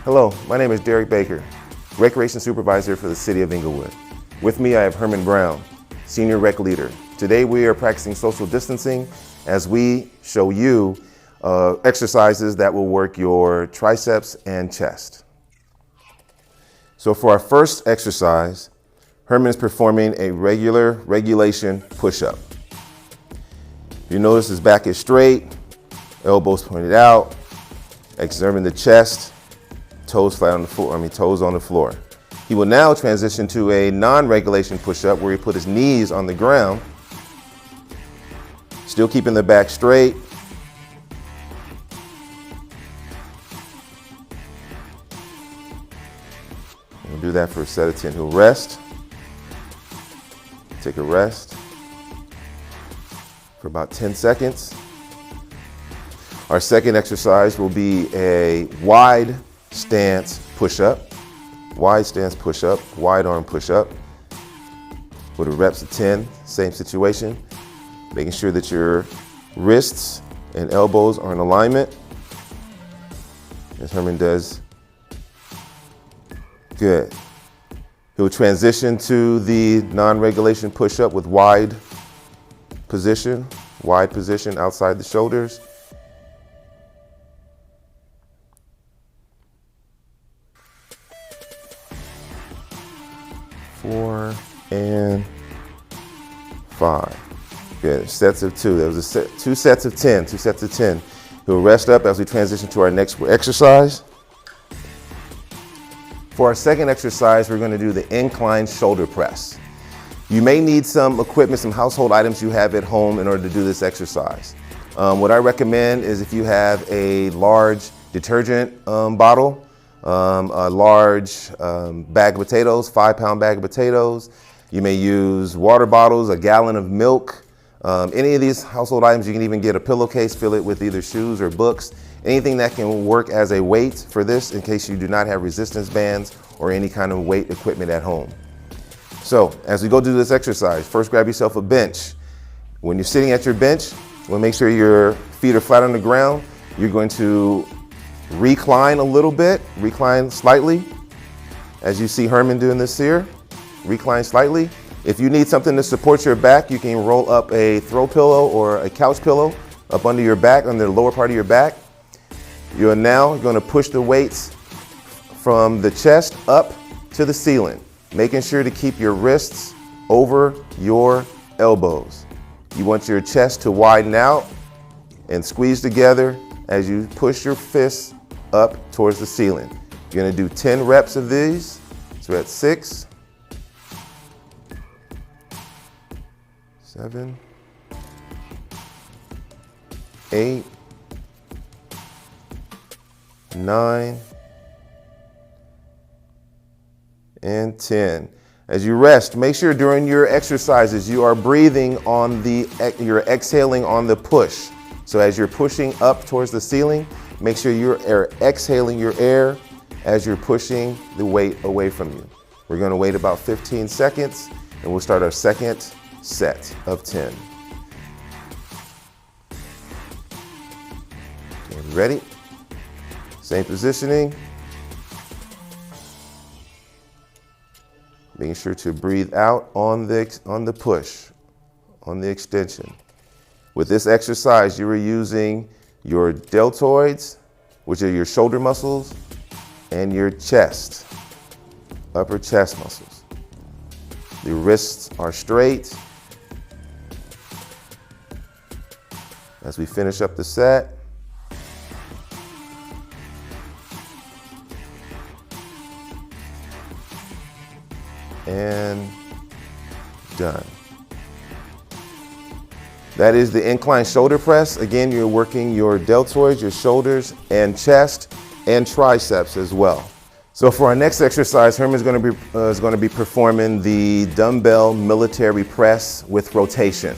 Hello, my name is Derrick Baker, Recreation Supervisor for the City of Inglewood. With me I have Herman Brown, Senior Rec Leader. Today we are practicing social distancing as we show you exercises that will work your triceps and chest. So for our first exercise, Herman is performing a regulation push-up. You notice his back is straight, elbows pointed out, exerting the chest, toes flat on the floor, toes on the floor. He will now transition to a non-regulation push-up where he put his knees on the ground, still keeping the back straight. We'll do that for a set of 10. He'll rest, take a rest for about 10 seconds. Our second exercise will be a wide stance push-up, wide stance push-up, wide arm push-up with a reps of 10, same situation. Making sure that your wrists and elbows are in alignment, as Herman does. Good. He'll transition to the non-regulation push-up with wide position outside the shoulders. Four and 5. Good. Sets of 2. That was two sets of 10. 2 sets of 10. He'll rest up as we transition to our next exercise. For our second exercise, we're going to do the incline shoulder press. You may need some equipment, some household items you have at home in order to do this exercise. What I recommend is if you have a large detergent bottle, a large bag of potatoes, 5-pound bag of potatoes. You may use water bottles, a gallon of milk. Any of these household items, you can even get a pillowcase, fill it with either shoes or books. Anything that can work as a weight for this in case you do not have resistance bands or any kind of weight equipment at home. So as we go do this exercise, first grab yourself a bench. When you're sitting at your bench, you want to make sure your feet are flat on the ground. You're going to recline a little bit, recline slightly, as you see Herman doing this here. Recline slightly. If you need something to support your back, you can roll up a throw pillow or a couch pillow up under your back, under the lower part of your back. You're now going to push the weights from the chest up to the ceiling, making sure to keep your wrists over your elbows. You want your chest to widen out and squeeze together as you push your fists up towards the ceiling. You're going to do 10 reps of these. So we're at 6, 7, 8, 9, and 10. As you rest, make sure during your exercises you are breathing on you're exhaling on the push. So as you're pushing up towards the ceiling, make sure you're exhaling your air as you're pushing the weight away from you. We're going to wait about 15 seconds and we'll start our second set of 10. Okay, ready? Same positioning. Making sure to breathe out on the push, on the extension. With this exercise, you are using your deltoids, which are your shoulder muscles, and your chest, upper chest muscles. The wrists are straight. As we finish up the set, and done. That is the incline shoulder press. Again, you're working your deltoids, your shoulders, and chest, and triceps as well. So for our next exercise, Herman is going to be performing the dumbbell military press with rotation.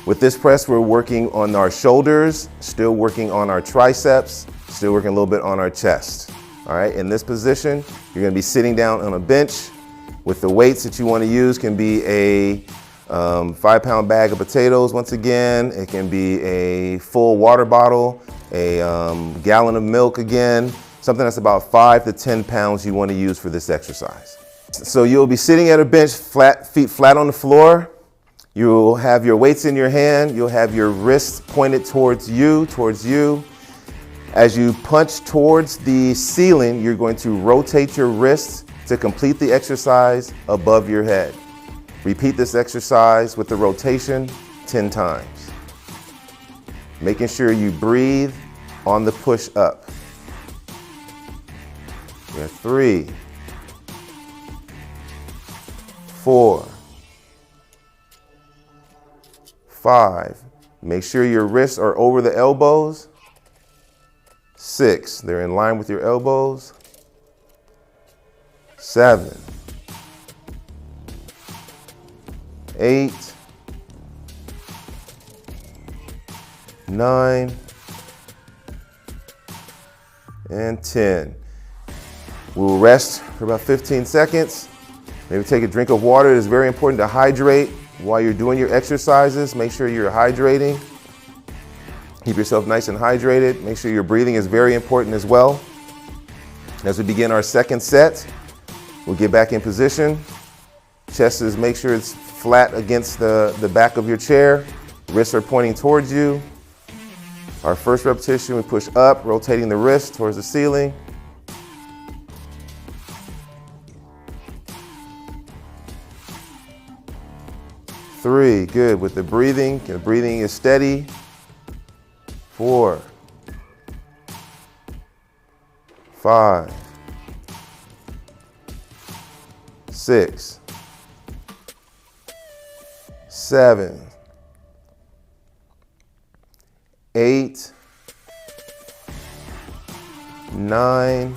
With this press, we're working on our shoulders, still working on our triceps, still working a little bit on our chest. All right, in this position, you're going to be sitting down on a bench. With the weights that you want to use can be a 5-pound bag of potatoes once again. It can be a full water bottle, a gallon of milk again. something that's about 5 to 10 pounds you want to use for this exercise. So you'll be sitting at a bench, feet flat on the floor. You'll have your weights in your hand. You'll have your wrists pointed towards you. As you punch towards the ceiling, you're going to rotate your wrists to complete the exercise above your head. Repeat this exercise with the rotation 10 times. Making sure you breathe on the push up. We have 3, 4, 5. Make sure your wrists are over the elbows. 6, they're in line with your elbows. 7, 8, 9, and 10. We'll rest for about 15 seconds. Maybe take a drink of water. It is very important to hydrate while you're doing your exercises. Make sure you're hydrating. Keep yourself nice and hydrated. Make sure your breathing is very important as well. As we begin our second set, we'll get back in position. Chest is, make sure it's flat against the back of your chair. Wrists are pointing towards you. Our first repetition, we push up, rotating the wrist towards the ceiling. Three, good, with the breathing is steady. 4, 5, 6, 7, 8, 9,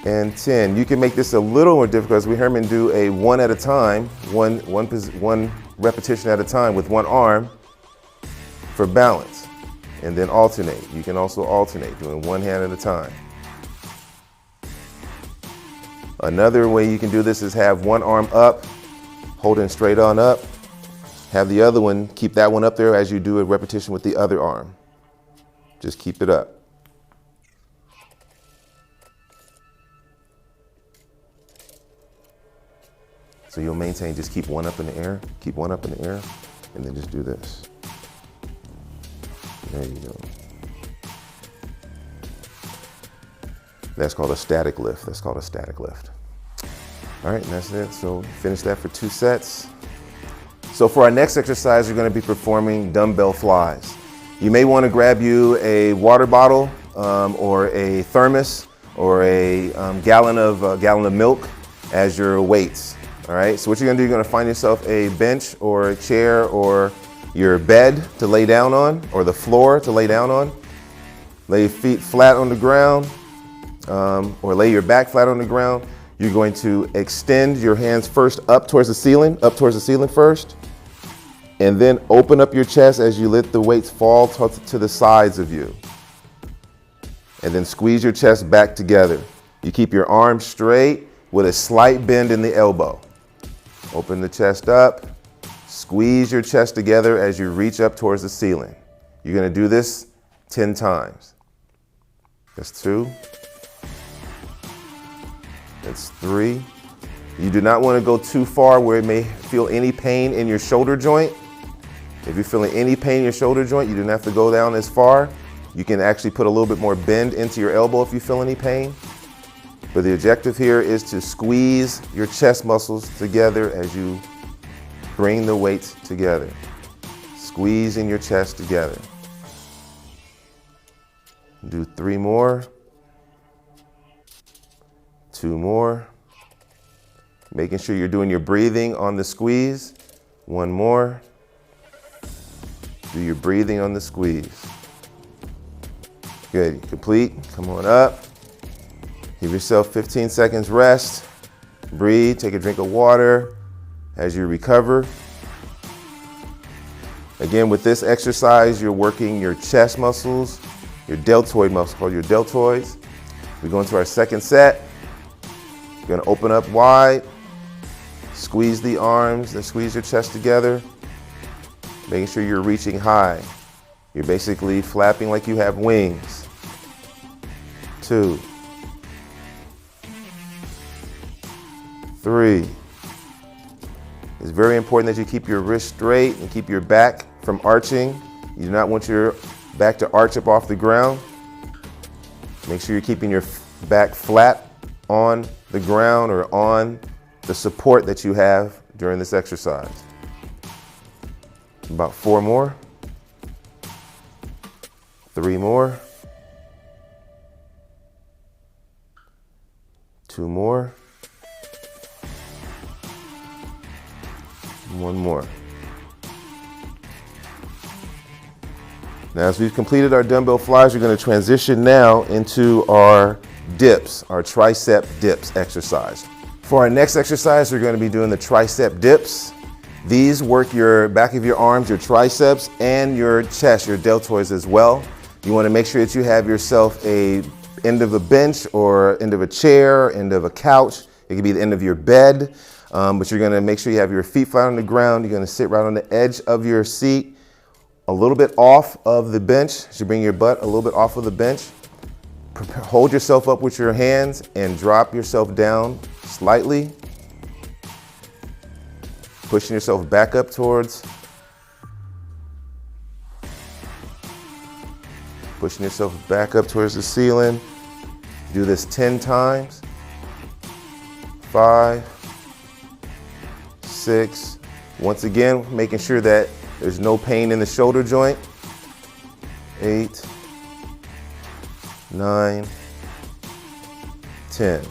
and 10. You can make this a little more difficult as we Herman do a one at a time, one repetition at a time with one arm for balance, and then alternate. You can also alternate, doing one hand at a time. Another way you can do this is have one arm up, holding straight on up. Have the other one, keep that one up there as you do a repetition with the other arm. Just keep it up. So you'll maintain, just keep one up in the air, keep one up in the air, and then just do this. There you go. That's called a static lift. That's called a static lift. All right, and that's it. So finish that for 2 sets. So for our next exercise, you're going to be performing dumbbell flies. You may want to grab you a water bottle or a thermos or a gallon of milk as your weights. All right. So what you're going to do, you're going to find yourself a bench or a chair or your bed to lay down on, or the floor to lay down on. Lay your feet flat on the ground, or lay your back flat on the ground. You're going to extend your hands first up towards the ceiling first, and then open up your chest as you let the weights fall to the sides of you. And then squeeze your chest back together. You keep your arms straight with a slight bend in the elbow. Open the chest up. Squeeze your chest together as you reach up towards the ceiling. You're going to do this 10 times. That's 2. That's 3. You do not want to go too far where it may feel any pain in your shoulder joint. If you're feeling any pain in your shoulder joint, you don't have to go down as far. You can actually put a little bit more bend into your elbow if you feel any pain. But the objective here is to squeeze your chest muscles together as you bring the weights together. Squeezing your chest together. Do 3 more. 2 more. Making sure you're doing your breathing on the squeeze. 1 more. Do your breathing on the squeeze. Good, complete. Come on up. Give yourself 15 seconds rest. Breathe, take a drink of water as you recover. Again, with this exercise, you're working your chest muscles, your deltoid muscles, called your deltoids. We go into our second set. You're gonna open up wide, squeeze the arms, and squeeze your chest together, making sure you're reaching high. You're basically flapping like you have wings. 2, 3. It's very important that you keep your wrist straight and keep your back from arching. You do not want your back to arch up off the ground. Make sure you're keeping your back flat on the ground or on the support that you have during this exercise. About 4 more. 3 more. 2 more. 1 more. Now, as we've completed our dumbbell flies, we're going to transition now into our dips, our tricep dips exercise. For our next exercise, we're going to be doing the tricep dips. These work your back of your arms, your triceps, and your chest, your deltoids as well. You want to make sure that you have yourself a end of a bench or end of a chair, end of a couch. It could be the end of your bed, but you're going to make sure you have your feet flat on the ground. You're going to sit right on the edge of your seat, a little bit off of the bench. You should bring your butt a little bit off of the bench. Hold yourself up with your hands and drop yourself down slightly. Pushing yourself back up towards. Pushing yourself back up towards the ceiling. Do this 10 times. 5, 6. Once again, making sure that there's no pain in the shoulder joint. 8, 9, 10.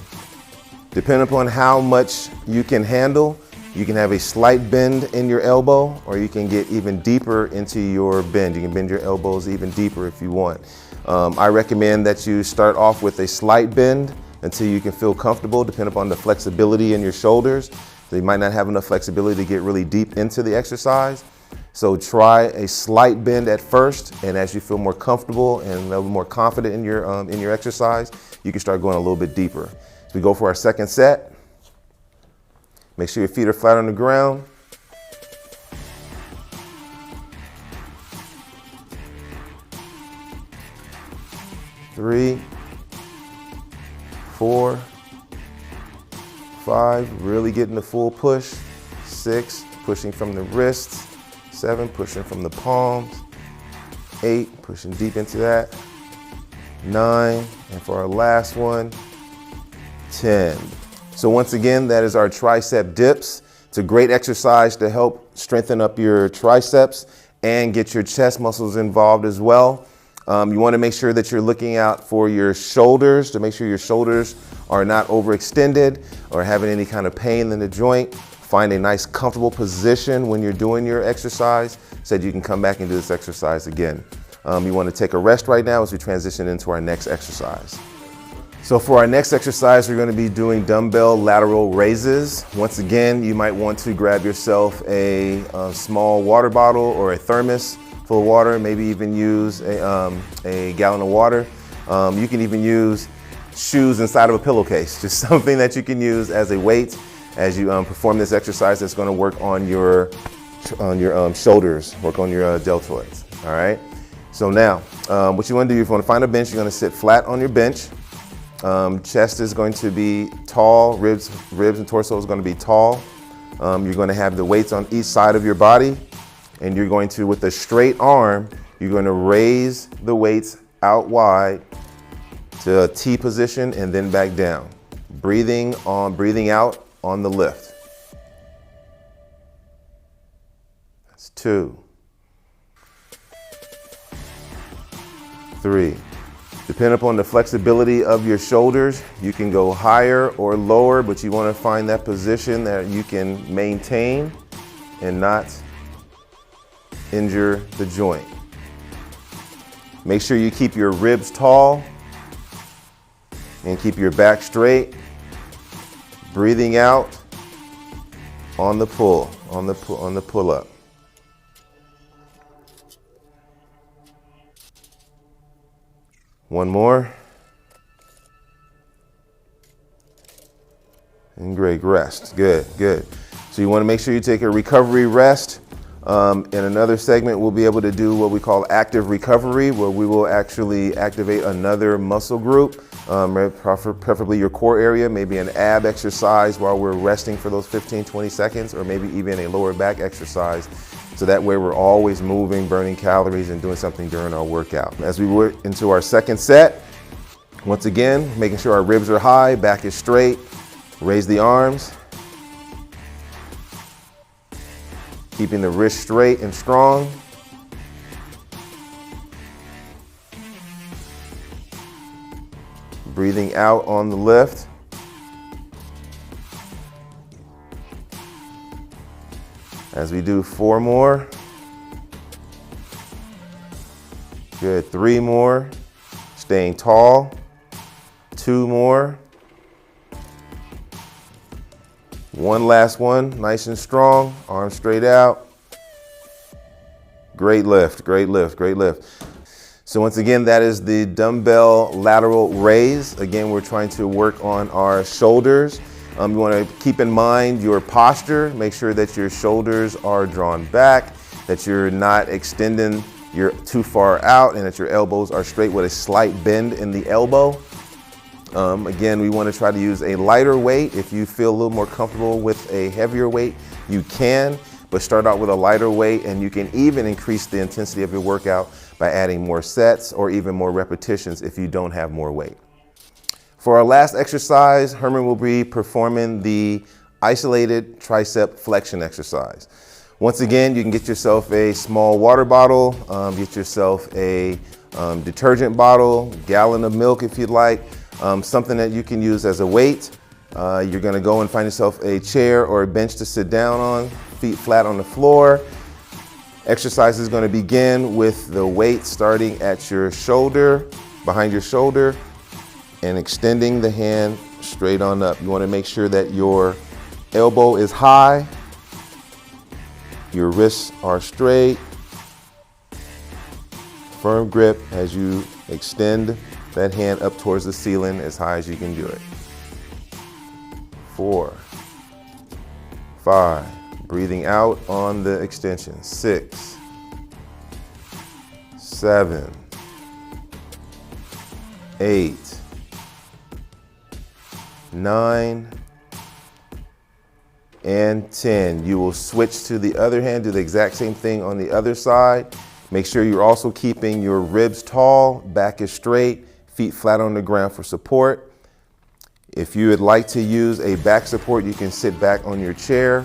Depending upon how much you can handle, you can have a slight bend in your elbow, or you can get even deeper into your bend. You can bend your elbows even deeper if you want. I recommend that you start off with a slight bend until you can feel comfortable, depending upon the flexibility in your shoulders. So you might not have enough flexibility to get really deep into the exercise. So try a slight bend at first, and as you feel more comfortable and a little more confident in your exercise, you can start going a little bit deeper. So we go for our second set. Make sure your feet are flat on the ground. Three, 4, 5, really getting the full push. 6, pushing from the wrists. 7, pushing from the palms. 8, pushing deep into that. 9, and for our last one, 10. So once again, that is our tricep dips. It's a great exercise to help strengthen up your triceps and get your chest muscles involved as well. You want to make sure that you're looking out for your shoulders, to make sure your shoulders are not overextended or having any kind of pain in the joint. Find a nice comfortable position when you're doing your exercise so that you can come back and do this exercise again. You want to take a rest right now as we transition into our next exercise. So for our next exercise, we're going to be doing dumbbell lateral raises. Once again, you might want to grab yourself a small water bottle or a thermos full of water, maybe even use a gallon of water. You can even use shoes inside of a pillowcase, just something that you can use as a weight as you perform this exercise that's going to work on your shoulders, work on your deltoids, all right? So now, what you want to do, if you want to find a bench, you're going to sit flat on your bench. Chest is going to be tall, ribs and torso is going to be tall. You're going to have the weights on each side of your body, and you're going to, with a straight arm, you're going to raise the weights out wide to a T position and then back down. Breathing out on the lift. That's 2, 3. Depending upon the flexibility of your shoulders, you can go higher or lower, but you want to find that position that you can maintain and not injure the joint. Make sure you keep your ribs tall and keep your back straight. Breathing out on the pull, on the pull up. One more. And great, rest. Good, good. So you want to make sure you take a recovery rest. In another segment, we'll be able to do what we call active recovery, where we will actually activate another muscle group, preferably your core area, maybe an ab exercise while we're resting for those 15, 20 seconds, or maybe even a lower back exercise. So that way we're always moving, burning calories, and doing something during our workout. As we work into our second set, once again, making sure our ribs are high, back is straight, raise the arms. Keeping the wrist straight and strong. Breathing out on the lift. As we do 4 more. Good, 3 more. Staying tall. 2 more. 1 last one, nice and strong, arms straight out. Great lift, great lift, great lift. So once again, that is the dumbbell lateral raise. Again, we're trying to work on our shoulders. You want to keep in mind your posture. Make sure that your shoulders are drawn back, that you're not extending too far out, and that your elbows are straight with a slight bend in the elbow. Again, we want to try to use a lighter weight. If you feel a little more comfortable with a heavier weight, you can, but start out with a lighter weight, and you can even increase the intensity of your workout by adding more sets or even more repetitions if you don't have more weight. For our last exercise, Herman will be performing the isolated tricep flexion exercise. Once again, you can get yourself a small water bottle, get yourself a detergent bottle, gallon of milk if you'd like. Something that you can use as a weight. You're going to go and find yourself a chair or a bench to sit down on, feet flat on the floor. Exercise is going to begin with the weight starting at your shoulder, behind your shoulder, and extending the hand straight on up. You want to make sure that your elbow is high, your wrists are straight, firm grip as you extend that hand up towards the ceiling as high as you can do it. 4, 5, breathing out on the extension. 6, 7, 8, 9, and 10. You will switch to the other hand, do the exact same thing on the other side. Make sure you're also keeping your ribs tall, back is straight, feet flat on the ground for support. If you would like to use a back support, you can sit back on your chair.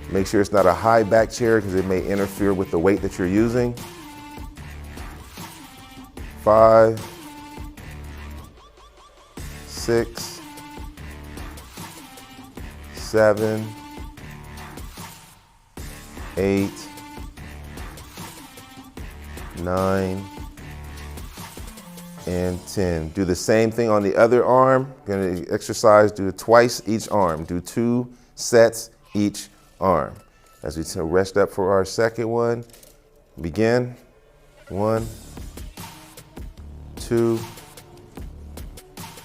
Make sure it's not a high back chair because it may interfere with the weight that you're using. 5, 6, 7, 8, 9, and 10. Do the same thing on the other arm. You're gonna exercise, do it twice each arm. Do 2 sets each arm. As we rest up for our second one, begin. 1, 2,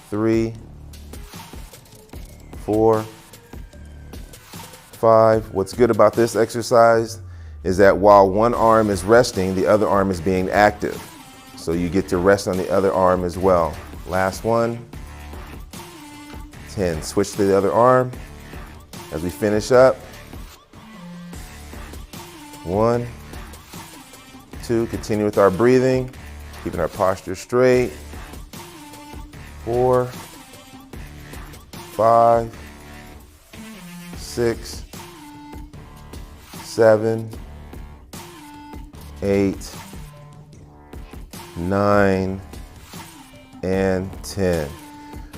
3, 4, 5. What's good about this exercise is that while one arm is resting, the other arm is being active. So you get to rest on the other arm as well. Last one, 10. Switch to the other arm as we finish up. 1, 2, continue with our breathing, keeping our posture straight. 4, 5, 6, 7, 8, 9, and 10.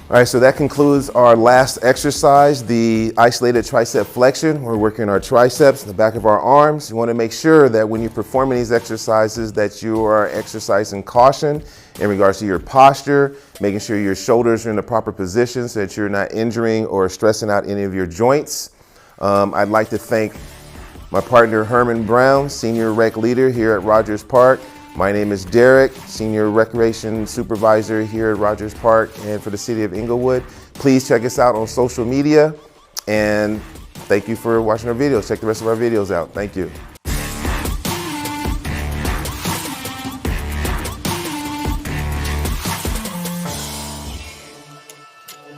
All right, so that concludes our last exercise, the isolated tricep flexion. We're working our triceps, the back of our arms. You want to make sure that when you're performing these exercises that you are exercising caution in regards to your posture, making sure your shoulders are in the proper position so that you're not injuring or stressing out any of your joints. I'd like to thank my partner Herman Brown, Senior Rec Leader here at Rogers Park. My name is Derrick, Senior Recreation Supervisor here at Rogers Park and for the City of Inglewood. Please check us out on social media, and thank you for watching our videos. Check the rest of our videos out. Thank you.